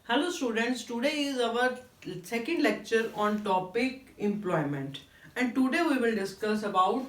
Hello students, today is our second lecture on topic employment and today we will discuss about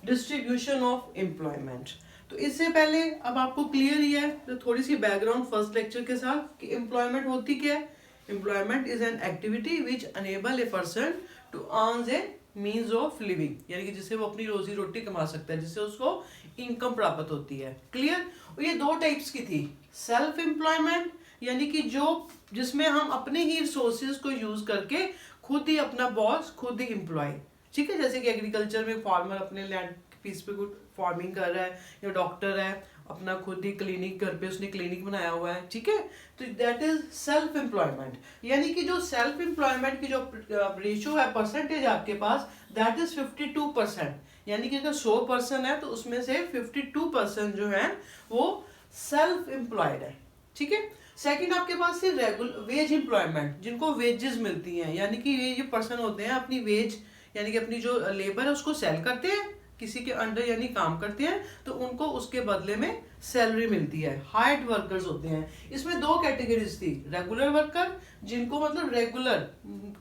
distribution of employment. तो इससे पहले अब आपको clear ही है तो थोड़ी सी बैकग्राउंड फर्स्ट लेक्चर के साथ कि एम्प्लॉयमेंट होती क्या है. Employment is an activity which enable a person to earn a means of living, यानी कि जिससे वो अपनी रोजी रोटी कमा सकता है, जिससे उसको इनकम प्राप्त होती है. क्लियर. ये दो टाइप्स की थी. सेल्फ एम्प्लॉयमेंट यानी कि जो जिसमें हम अपने ही रिसोर्सेज को यूज करके खुद ही अपना बॉस, खुद ही एम्प्लॉय. ठीक है, जैसे कि एग्रीकल्चर में फार्मर अपने लैंड पीस पे कुछ फार्मिंग कर रहा है, या डॉक्टर है अपना खुद ही क्लिनिक, घर पे उसने क्लिनिक बनाया हुआ है. ठीक है, तो दैट इज सेल्फ एम्प्लॉयमेंट. यानी कि जो सेल्फ एम्प्लॉयमेंट की जो रेशियो है, परसेंटेज आपके पास, दैट इज 52%. यानी कि अगर 100% है तो उसमें से 52% जो है वो सेल्फ एम्प्लॉयड है. ठीक है. सेकंड आपके पास से रेगुलर वेज एम्प्लॉयमेंट, जिनको वेजेस मिलती हैं, यानी कि ये जो पर्सन होते हैं अपनी वेज यानी कि अपनी जो लेबर है उसको सेल करते हैं किसी के अंडर, यानी काम करते हैं, तो उनको उसके बदले में सैलरी मिलती है. हायर्ड वर्कर्स होते हैं. इसमें दो कैटेगरीज थी. रेगुलर वर्कर, जिनको मतलब रेगुलर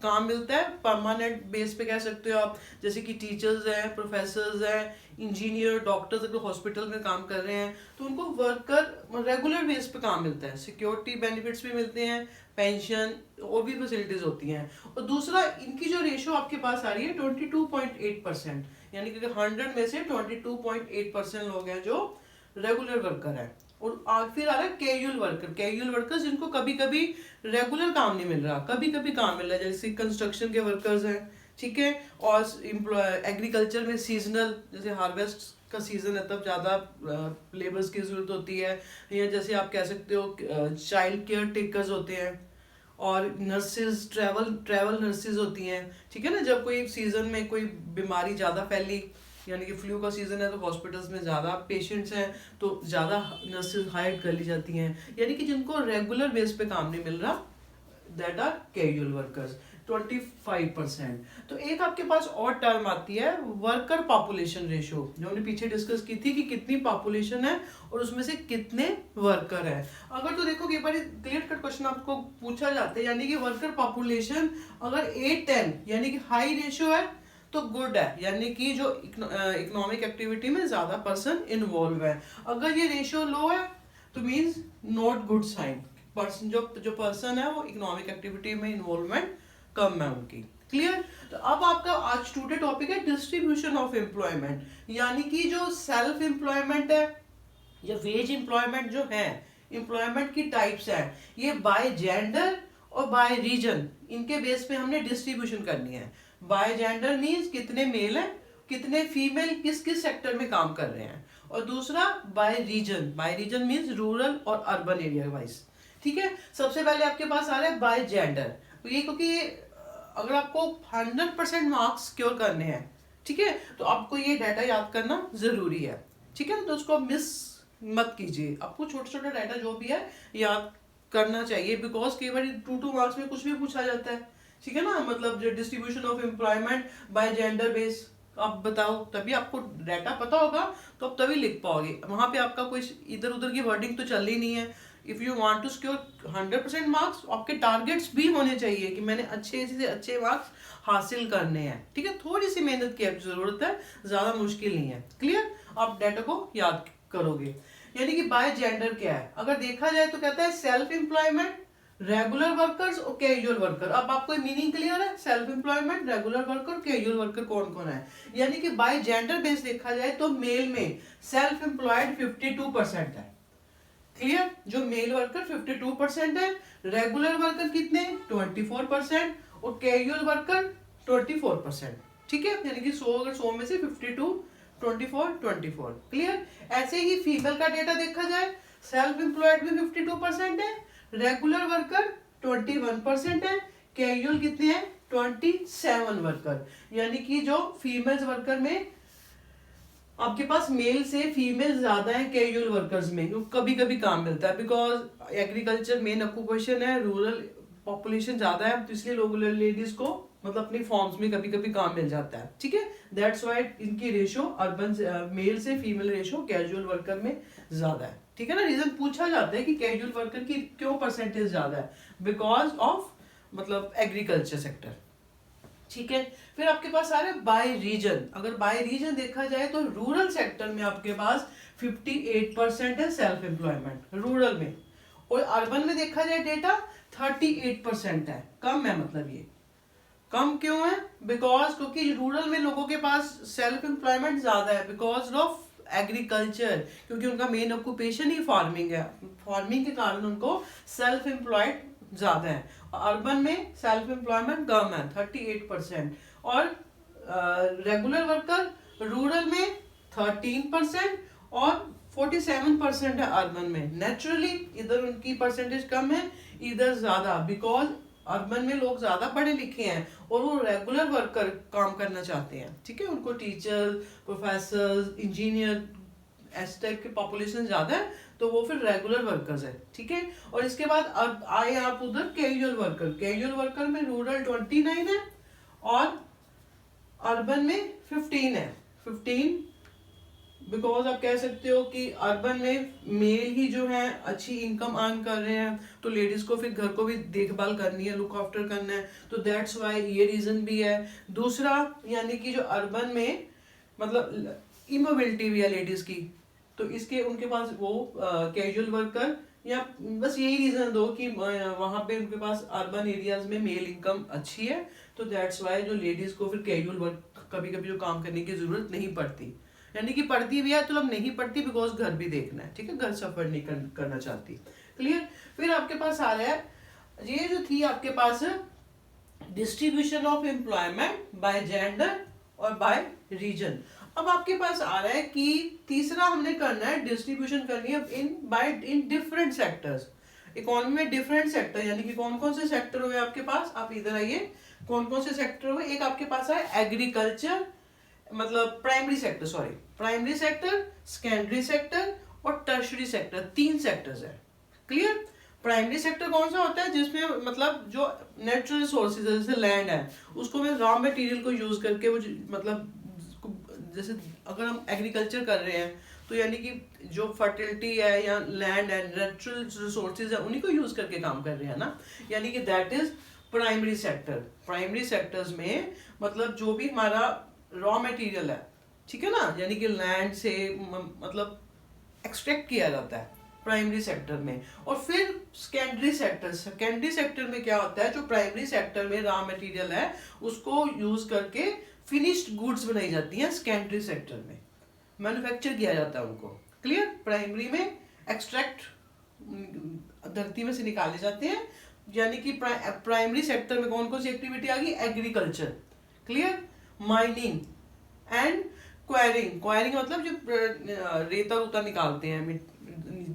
काम मिलता है, परमानेंट बेस पे कह सकते हो आप, जैसे कि टीचर्स हैं, प्रोफेसर्स हैं, इंजीनियर, डॉक्टर्स अगर हॉस्पिटल में काम कर रहे हैं तो उनको वर्कर रेगुलर बेस पे काम मिलता है. सिक्योरिटी बेनिफिट्स भी मिलते हैं, पेंशन और भी फैसिलिटीज होती हैं. और दूसरा, इनकी जो रेशो आपके पास आ रही है 22.8%, यानी कि 100 में से 22.8% लोग हैं जो रेगुलर वर्कर है. और फिर आ रहा है कैजुअल वर्कर. कैजुअल वर्कर जिनको कभी कभी रेगुलर काम नहीं मिल रहा, कभी कभी काम मिल रहा है, जैसे कंस्ट्रक्शन के वर्कर्स हैं. ठीक है. और एग्रीकल्चर में सीजनल, जैसे हार्वेस्ट का सीजन है तब ज़्यादा लेबर्स की ज़रूरत होती है. या जैसे आप कह सकते हो चाइल्ड केयर टेकर्स होते हैं, और नर्सेज, ट्रैवल नर्सेज होती हैं. ठीक है ना, जब कोई सीजन में कोई बीमारी ज़्यादा फैली, यानी कि फ्लू का सीजन है तो हॉस्पिटल्स में ज़्यादा पेशेंट्स हैं तो ज़्यादा नर्सेज हायर कर ली जाती हैं. यानी कि जिनको रेगुलर बेस पे काम नहीं मिल रहा, दैट आर कैजुअल वर्कर्स, 25%. तो एक आपके पास और टर्म आती है वर्कर पॉपुलेशन रेशियो, जो हमने पीछे डिस्कस की थी कि कितनी पॉपुलेशन है और उसमें से कितने वर्कर है. अगर तो देखो एक बार क्लियर कट क्वेश्चन आपको पूछा जाता है, यानी कि वर्कर पॉपुलेशन अगर 8-10 यानी कि हाई रेशियो है तो गुड है, यानी कि जो इकोनॉमिक एक्टिविटी में ज्यादा पर्सन इन्वॉल्व है. अगर ये रेशियो लो है तो means not good sign. Person जो पर्सन है वो इकोनॉमिक एक्टिविटी में इन्वॉल्वमेंट कम है उनकी. क्लियर. तो अब आपका आज स्टूडेंट टॉपिक है डिस्ट्रीब्यूशन ऑफ एम्प्लॉयमेंट, यानी कि जो सेल्फ एम्प्लॉयमेंट है या वेज एम्प्लॉयमेंट जो है, एम्प्लॉयमेंट की टाइप्स है, ये बाय जेंडर और बाय रीजन, इनके बेस पे हमने डिस्ट्रीब्यूशन करनी है. बाय जेंडर मीन्स कितने मेल हैं, कितने फीमेल किस किस सेक्टर में काम कर रहे हैं. और दूसरा बाय रीजन मीन्स रूरल और अर्बन एरिया वाइज. ठीक है. सबसे पहले आपके पास आ रहा है बाय जेंडर. ये क्योंकि अगर आपको 100% मार्क्स सिक्योर करने हैं, ठीक है, तो आपको ये डाटा याद करना जरूरी है. ठीक है, तो उसको मिस मत कीजिए. आपको छोटा छोटा डाटा जो भी है याद करना चाहिए, बिकॉज कई बार 2 मार्क्स में कुछ भी पूछा जाता है. ठीक है ना, मतलब जो distribution of employment by gender base आप बताओ, तभी आपको डाटा पता होगा तो आप तभी लिख पाओगे. वहां पे आपका कोई इधर उधर की वर्डिंग तो चल ही नहीं है. If you want to secure 100% marks, आपके टारगेट्स भी होने चाहिए कि मैंने अच्छे से अच्छे मार्क्स हासिल करने हैं. ठीक है, थोड़ी सी मेहनत की जरूरत है, ज्यादा मुश्किल नहीं है. क्लियर. आप डाटा को याद करोगे. यानी कि बाय जेंडर क्या है, अगर देखा जाए तो कहता है सेल्फ एम्प्लॉयमेंट, रेगुलर वर्कर्स और कैजुअल वर्कर. अब आपको मीनिंग क्लियर है, self employment, regular worker, casual worker कौन कौन है. यानी कि बाय जेंडर बेस देखा जाए तो मेल में सेल्फ एम्प्लॉयड 52% है. क्लियर. जो मेल वर्कर 52% है, रेगुलर वर्कर कितने 24% और कैजुअल वर्कर 24%. ठीक है, यानी कि 100 अगर 100 में से 52, 24. क्लियर. ऐसे ही फीमेल का डेटा देखा जाए, सेल्फ एम्प्लॉयड भी 52% है, रेगुलर वर्कर 21% है, कैजुअल कितने हैं 27 वर्कर. यानी कि जो फीमेल वर्कर में आपके पास मेल से फीमेल ज्यादा है कैजुअल वर्कर्स में, क्योंकि कभी कभी काम मिलता है, बिकॉज एग्रीकल्चर मेन ऑक्यूपेशन है, रूरल पॉपुलेशन ज्यादा है, तो इसलिए लोग लेडीज को मतलब अपनी फॉर्म्स में कभी कभी काम मिल जाता है. ठीक है, दैट्स वाई इनकी रेशियो अर्बन मेल से फीमेल रेशियो कैजुअल वर्कर में ज्यादा है. ठीक है ना, रीजन पूछा जाता है कि कैजुअल वर्कर की क्यों परसेंटेज ज्यादा है, बिकॉज ऑफ मतलब एग्रीकल्चर सेक्टर। ठीक है, फिर आपके पास आ रहा है बाय रीजन। अगर बाय रीजन देखा जाए तो रूरल सेक्टर में आपके पास 58% है सेल्फ एम्प्लॉयमेंट रूरल में, और अर्बन में देखा जाए डेटा 38% है, कम है। मतलब ये कम क्यों है, बिकॉज क्योंकि रूरल में लोगों के पास सेल्फ एम्प्लॉयमेंट ज्यादा है बिकॉज ऑफ एग्रीकल्चर, क्योंकि उनका मेन ऑक्यूपेशन ही फार्मिंग है, फार्मिंग के कारण उनको सेल्फ एम्प्लॉयड ज्यादा है। अर्बन में सेल्फ एम्प्लॉयमेंट कम है 38%, और रेगुलर वर्कर रूरल में 13% और 47% है अर्बन में। नेचुरली इधर उनकी परसेंटेज कम है, इधर ज्यादा, बिकॉज अर्बन में लोग ज्यादा पढ़े लिखे हैं और वो रेगुलर वर्कर काम करना चाहते हैं। ठीक है, उनको टीचर, प्रोफेसर, इंजीनियर इस टाइप की पॉपुलेशन ज्यादा है, तो वो फिर रेगुलर वर्कर्स है। ठीक है, और इसके बाद अब आए आप उधर कैजुअल वर्कर। कैजुअल वर्कर में रूरल 29 है और अर्बन में 15 है। 15 बिकॉज आप कह सकते हो कि अर्बन में मेल ही जो है अच्छी इनकम अर्न कर रहे हैं, तो लेडीज को फिर घर को भी देखभाल करनी है, लुक आफ्टर करना है, तो दैट्स वाई ये रीजन भी है। दूसरा यानी कि जो अर्बन में मतलब इमोबिलिटी भी है लेडीज की, तो इसके उनके पास वो कैजुअल वर्कर, या बस यही रीजन दो कि वहां पे उनके पास अर्बन एरियाज में मेल इनकम अच्छी है, तो दैट्स वाई जो लेडीज को फिर कैजुअल वर्क कभी कभी जो काम करने की जरूरत नहीं पड़ती, यानी कि पढ़ती भी है तो अब नहीं पढ़ती बिकॉज घर भी देखना है। ठीक है, घर सफर नहीं करना चाहती। क्लियर। फिर आपके पास आ रहा है, ये जो थी आपके पास distribution of employment by gender और बाय रीजन। अब आपके पास आ रहा है कि तीसरा हमने करना है, डिस्ट्रीब्यूशन करनी है इन डिफरेंट सेक्टर्स। इकोनॉमी में डिफरेंट सेक्टर, यानी कि कौन कौन से सेक्टर हुए आपके पास, आप इधर आइए, कौन कौन से सेक्टर हुए। एक आपके पास है एग्रीकल्चर, मतलब primary sector, sorry primary sector, secondary sector और टर्शरी सेक्टर, 3 सेक्टर्स है। क्लियर। प्राइमरी सेक्टर कौन सा होता है, जिसमें मतलब जो नेचुरल रिसोर्सेज है जैसे लैंड है, उसको मैं रॉ मटेरियल को यूज करके वो मतलब जैसे अगर हम एग्रीकल्चर कर रहे हैं तो यानी कि जो फर्टिलिटी है या लैंड है, नेचुरल रिसोर्सेज है, उन्हीं को यूज करके काम कर रहे हैं ना, यानी कि that is primary sector. Primary sectors में मतलब जो भी हमारा रॉ मटेरियल है, ठीक है ना, यानी कि लैंड से मतलब एक्सट्रैक्ट किया जाता है प्राइमरी सेक्टर में। और फिर सेकेंडरी सेक्टर, सेकेंडरी सेक्टर में क्या होता है, जो प्राइमरी सेक्टर में रॉ मटेरियल है उसको यूज करके फिनिश्ड गुड्स बनाई जाती हैं, सेकेंडरी सेक्टर में मैन्युफैक्चर किया जाता है उनको। क्लियर। प्राइमरी में एक्सट्रैक्ट धरती में से निकाले जाते हैं, यानी कि प्राइमरी सेक्टर में कौन कौन सी एक्टिविटी आ गई, agriculture. Clear. Mining and enquiring. Enquiring मतलब जो रेता रूता निकालते हैं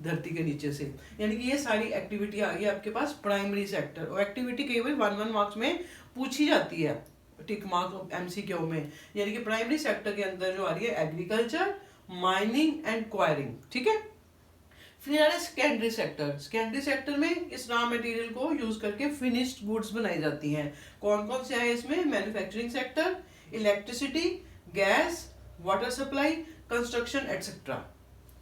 धरती के नीचे से, यानी कि ये सारी एक्टिविटी आ गई आपके पास प्राइमरी सेक्टर। और एक्टिविटी कई बार 1 मार्क्स में पूछी जाती है, टिक मार्क एमसीक्यू में, यानी कि प्राइमरी सेक्टर के अंदर जो आ रही है एग्रीकल्चर, माइनिंग एंड क्वायरिंग। ठीक है। फिर आ रहा है सेकेंडरी सेक्टर। सेकेंडरी सेक्टर में इस रॉ मटेरियल को यूज करके फिनिश्ड गुड्स बनाई जाती हैं। कौन कौन से है इसमें, manufacturing sector, electricity, gas, water supply, construction etcetera.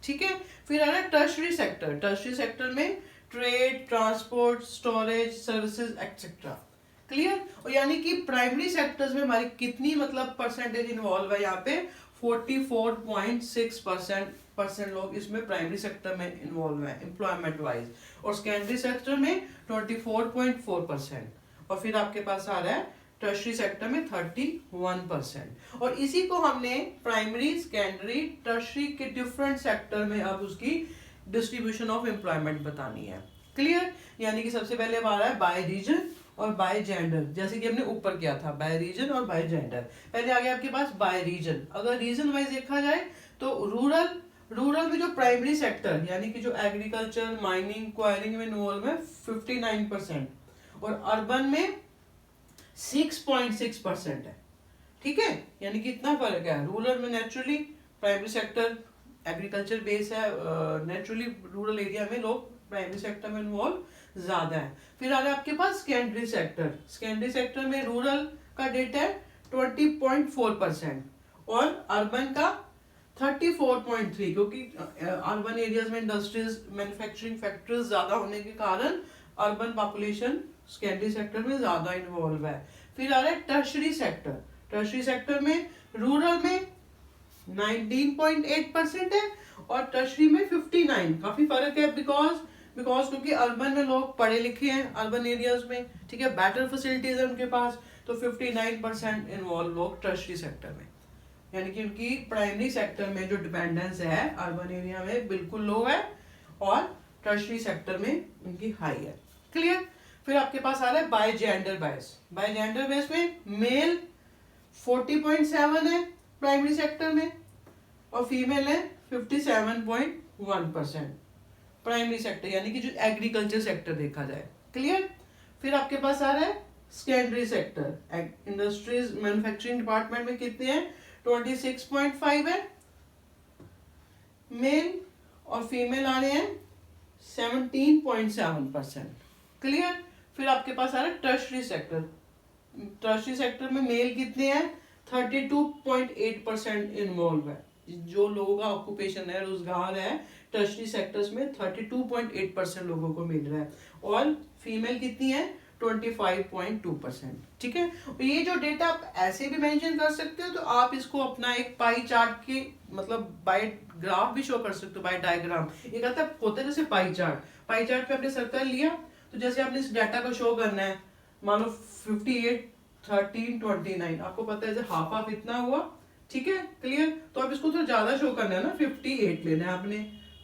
ठीक है। फिर आ रहा है टर्शरी सेक्टर। टर्शरी सेक्टर में trade, transport, storage, services etcetera. Clear. और यानी कि प्राइमरी सेक्टर्स में हमारी कितनी मतलब परसेंटेज इन्वॉल्व है, यहाँ पे 44.6% लोग इसमें प्राइमरी सेक्टर में इन्वॉल्व है एम्प्लॉयमेंट वाइज, और सेकेंडरी सेक्टर में 24.4%, और फिर आपके पास आ रहा है टर्शरी सेक्टर में 31%। और इसी को हमने प्राइमरी, सेकेंडरी, टर्शरी के डिफरेंट सेक्टर में अब उसकी डिस्ट्रीब्यूशन ऑफ एम्प्लॉयमेंट बतानी है। क्लियर। यानी कि सबसे पहले आ रहा है बाय रीजन और बाय जेंडर, जैसे कि हमने ऊपर किया था बाय रीजन और बाय जेंडर। पहले आ गया आपके पास बाय रीजन। अगर रीजन वाइज देखा जाए तो रूरल में जो प्राइमरी सेक्टर यानी कि जो एग्रीकल्चर, माइनिंग, क्वायरिंग में इन्वॉल्व है 59%, और अर्बन में 6.6% है। ठीक है, यानी कि इतना फर्क है। रूरल में naturally primary sector agriculture base है, नेचुरली रूरल एरिया में लोग प्राइमरी सेक्टर में इन्वॉल्व ज्यादा है। फिर आ रहा है आपके पास सेकेंडरी सेक्टर। सेकेंडरी सेक्टर में रूरल का डेटा है 20.4% और अर्बन का 34.3, क्योंकि अर्बन एरियाज में इंडस्ट्रीज मैन्युफैक्चरिंग फैक्ट्रीज ज़्यादा होने के कारण अर्बन पॉपुलेशन सेकेंडरी सेक्टर में ज़्यादा इन्वॉल्व है। फिर आ रहा है टर्शरी सेक्टर। टर्शरी सेक्टर में रूरल में 19.8% है और टर्शरी में 59। काफ़ी फर्क है बिकॉज क्योंकि अर्बन में लोग पढ़े लिखे हैं, अर्बन एरियाज में, ठीक है, बेटर फैसिलिटीज है उनके पास, तो 59% इन्वॉल्व लोग टर्शरी सेक्टर में, यानी कि उनकी प्राइमरी सेक्टर में जो डिपेंडेंस है अर्बन एरिया में बिल्कुल लो है और टर्शरी सेक्टर में उनकी हाई है। क्लियर। फिर आपके पास आ रहा है by gender base. By gender base में मेल 40.7 है प्राइमरी सेक्टर में और फीमेल है 57.1% प्राइमरी सेक्टर, यानी कि जो एग्रीकल्चर सेक्टर देखा जाए। क्लियर। फिर आपके पास आ रहा है secondary sector. Industries manufacturing department में कितने हैं? 26.5 है मेल और फीमेल आ रहे हैं 17.7%। क्लियर। फिर आपके पास आ रहा है टर्शरी सेक्टर। टर्शरी सेक्टर में मेल कितने हैं? 32.8% इन्वॉल्व है। जो लोगों का ऑक्यूपेशन है, रोजगार है, टर्शरी सेक्टर्स में 32.8% लोगों को मिल रहा है और फीमेल कितनी है? 25.2%। ठीक है। ये जो डेटा आप ऐसे भी मेंशन कर सकते हो, तो आप इसको अपना एक पाई चार्ट के मतलब बाय ग्राफ भी शो कर सकते हो, बाय डायग्राम। एक आता होता है जैसे पाई चार्ट। पाई चार्ट पे आपने सर्कल लिया, तो जैसे आपने इस डाटा को शो करना है, मान लो 58, 13, 29, आपको पता है जैसे हाफ हाफ इतना हुआ। ठीक है। क्लियर। तो आप इसको थोड़ा ज्यादा शो करना है ना, 58 लेना है आपने,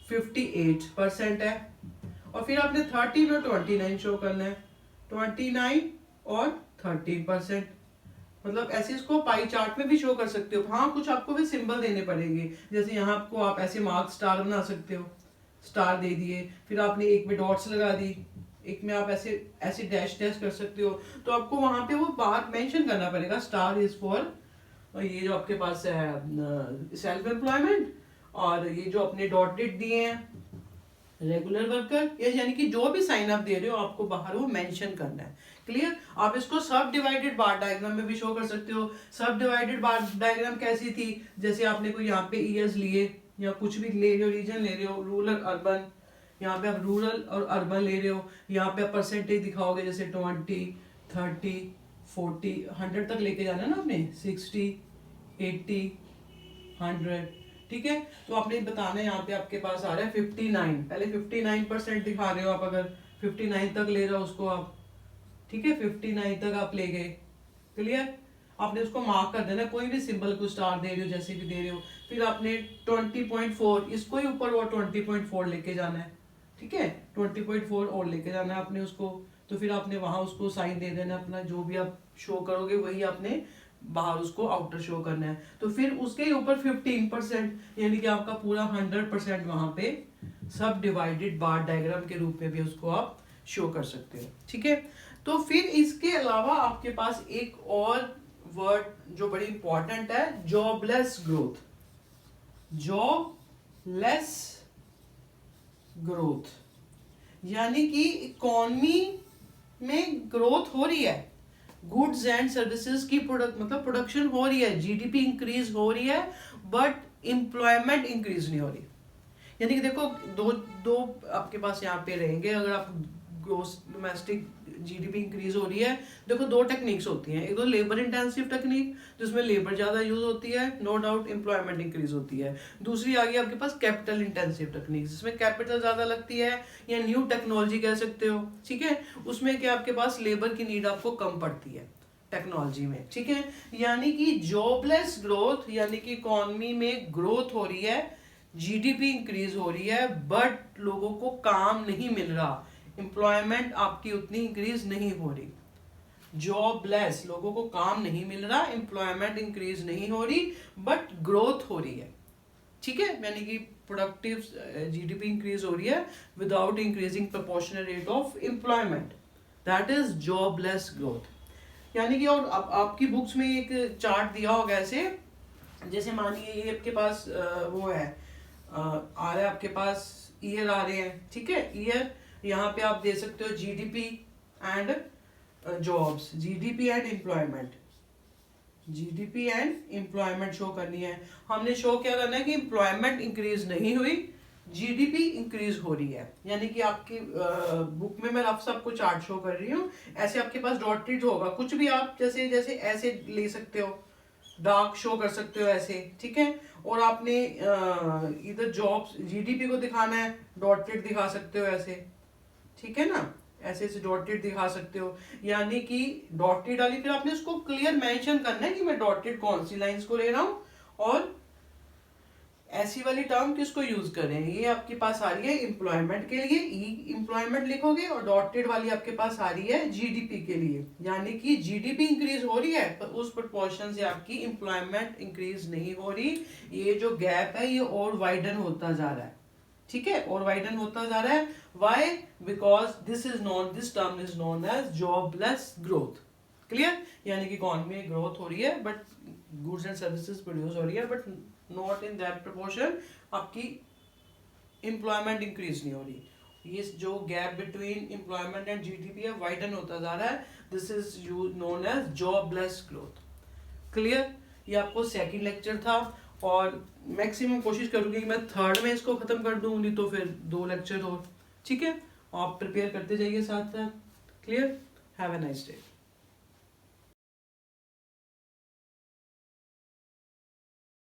58% है। और फिर आपने 13 और 29 शो करना है, 29 और 13%। मतलब ऐसे इसको पाई चार्ट में भी शो कर सकते हो। हाँ, कुछ आपको भी सिंबल देने पड़ेंगे, जैसे यहाँ आपको आप ऐसे मार्क स्टार बना सकते हो, स्टार दे दिए, फिर आपने एक में डॉट्स लगा दी, एक में आप ऐसे ऐसे डैश डैश कर सकते हो। तो आपको वहां पे वो बात मेंशन करना पड़ेगा, स्टार इज फॉर ये जो आपके पास है सेल्फ एम्प्लॉयमेंट, और ये जो अपने डॉटेड दिए हैं रेगुलर वर्कर, यानी कि जो भी साइन अप दे रहे हो आपको बाहर वो मेंशन करना है। क्लियर। आप इसको सब डिवाइडेड बार डायग्राम में भी शो कर सकते हो। सब डिवाइडेड बार डायग्राम कैसी थी? जैसे आपने कोई यहाँ पे ईयर्स लिए या कुछ भी ले रहे हो, रीजन ले रहे हो, रूरल अर्बन, यहाँ पे आप रूरल और अर्बन ले रहे हो, यहाँ पे आप परसेंटेज दिखाओगे, जैसे 20, 30, 40, 100 तक लेके जाना है ना आपने, 60, 80, 100। ठीक है। तो आपने बताना है, यहाँ पे आपके पास आ रहा है 59, पहले 59% दिखा रहे हो आप, अगर 59 तक ले रहे हो उसको आप, ठीक है, 59 तक आप ले गए। क्लियर। आपने उसको मार्क कर देना, कोई भी सिंबल को स्टार दे रहे हो, जैसे भी दे रहे हो। फिर आपने 20.4, इसको ही ऊपर वो 20.4 लेके जाना है। ठीक है, 20.4 और लेके जाना है आपने उसको। तो फिर आपने वहां उसको साइन दे देना अपना, जो भी आप शो करोगे वही आपने बाहर उसको आउटर शो करना है। तो फिर उसके ऊपर 15%, यानी कि आपका पूरा 100% वहां पे सब डिवाइडेड बार डायग्राम के रूप में भी उसको आप शो कर सकते हो। ठीक है। तो फिर इसके अलावा आपके पास एक और वर्ड जो बड़ी इंपॉर्टेंट है, जॉबलेस ग्रोथ। जॉबलेस ग्रोथ यानी कि इकोनॉमी में ग्रोथ हो रही है, गुड्स एंड सर्विसेज की प्रोडक्शन हो रही है, जीडीपी इंक्रीज हो रही है, बट एम्प्लॉयमेंट इंक्रीज नहीं हो रही। यानी कि देखो दो आपके पास यहाँ पे रहेंगे, अगर आप ग्रोस डोमेस्टिक जीडीपी इंक्रीज हो रही है, देखो दो टेक्निक्स होती हैं। एक तो लेबर इंटेंसिव टेक्निक, जिसमें लेबर ज्यादा यूज होती है, नो डाउट एम्प्लॉयमेंट इंक्रीज होती है। दूसरी आ गई आपके पास कैपिटल इंटेंसिव टेक्निक, जिसमें कैपिटल ज्यादा लगती है, या न्यू टेक्नोलॉजी कह सकते हो। ठीक है। उसमें क्या आपके पास लेबर की नीड आपको कम पड़ती है टेक्नोलॉजी में। ठीक है। यानी कि जॉबलेस ग्रोथ, यानी कि इकोनॉमी में ग्रोथ हो रही है, जीडीपी इंक्रीज हो रही है, बट लोगों को काम नहीं मिल रहा, एम्प्लॉयमेंट आपकी उतनी इंक्रीज नहीं हो रही। जॉबलेस, लोगों को काम नहीं मिल रहा, एम्प्लॉयमेंट इंक्रीज नहीं हो रही, बट ग्रोथ हो रही है। ठीक है। यानी कि प्रोडक्टिव जीडीपी इंक्रीज हो रही है without increasing proportional rate of employment, that is jobless growth. यानी कि और आपकी बुक्स में एक चार्ट दिया होगा ऐसे, जैसे मानिए ये आपके पास वो है, आ रहा है आपके पास ईयर आ रहे हैं। ठीक है। ईयर यहाँ पे आप दे सकते हो GDP and jobs, GDP and employment. GDP and employment show करनी है। हमने शो क्या करना है कि एम्प्लॉयमेंट इंक्रीज नहीं हुई, जीडीपी इंक्रीज हो रही है। यानी कि आपकी बुक में मैं आप सबको चार्ट शो कर रही हूँ, ऐसे आपके पास डॉटेड होगा, कुछ भी आप जैसे जैसे ऐसे ले सकते हो, डार्क शो कर सकते हो ऐसे, ठीक है। और आपने इधर जॉब्स जीडीपी को दिखाना है, डॉटेड दिखा सकते हो ऐसे, ठीक है ना, ऐसे ऐसे डॉटेड दिखा सकते हो। यानी कि डॉटेड वाली फिर आपने उसको क्लियर मेंशन करना है कि मैं डॉटेड कौन सी लाइंस को ले रहा हूँ और ऐसी वाली टर्म किसको यूज करें। ये आपके पास आ रही है एम्प्लॉयमेंट के लिए, ई एम्प्लॉयमेंट लिखोगे, और डॉटेड वाली आपके पास आ रही है जीडीपी के लिए। यानी कि जीडीपी इंक्रीज हो रही है पर उस प्रोपोर्शन से आपकी एम्प्लॉयमेंट इंक्रीज नहीं हो रही। ये जो गैप है ये और वाइडन होता जा रहा है, ठीक है, और वाइडन होता जा रहा है। Why? Because this term is known as jobless growth. Clear? यानी कि इकोनॉमी में ग्रोथ हो रही है but goods and services produce हो रही है but not in that proportion, आपकी एम्प्लॉयमेंट इंक्रीज नहीं हो रही। ये जो gap between employment and GDP है वाइडन होता जा रहा है। This is known as jobless growth. Clear? ये आपको सेकंड लेक्चर था और मैक्सिमम कोशिश करूंगी कि मैं थर्ड में इसको खत्म कर दूं, नहीं तो फिर 2 लेक्चर और, ठीक है। आप प्रिपेयर करते जाइए साथ साथ। Clear? Have a nice day.